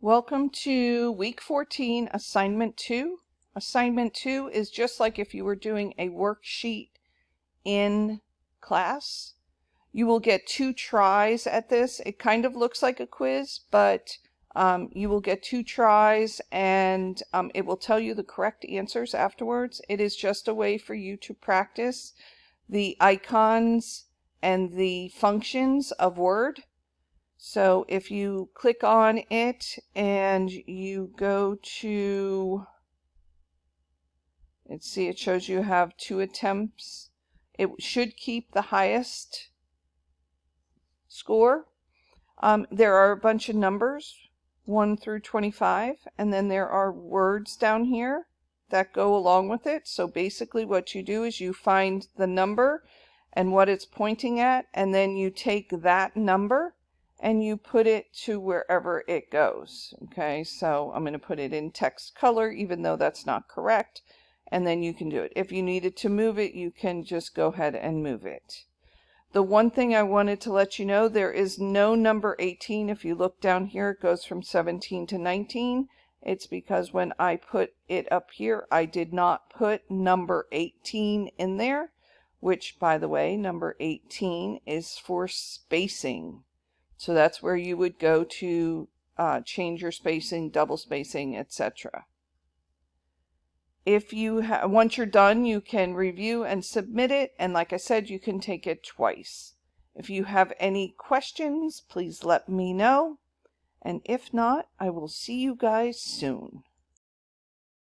Welcome to week 14, assignment 2. Assignment 2 is just like if you were doing a worksheet in class. You will get 2 tries at this. It kind of looks like a quiz, but you will get 2 tries and it will tell you the correct answers afterwards. It is just a way for you to practice the icons and the functions of Word. So if you click on it and you go to, let's see, it shows you have 2 attempts. It should keep the highest score. There are a bunch of numbers, 1 through 25, and then there are words down here that go along with it. So basically what you do is you find the number and what it's pointing at, and then you take that number and you put it to wherever it goes. Okay, so I'm going to put it in text color, even though that's not correct, and then you can do it. If you needed to move it, you can just go ahead and move it. The one thing I wanted to let you know, there is no number 18. If you look down here, it goes from 17 to 19. It's because when I put it up here, I did not put number 18 in there, which, by the way, number 18 is for spacing. So that's where you would go to change your spacing, double spacing, etc. If you once you're done, you can review and submit it, and like I said, you can take it twice. If you have any questions, please let me know, and if not, I will see you guys soon.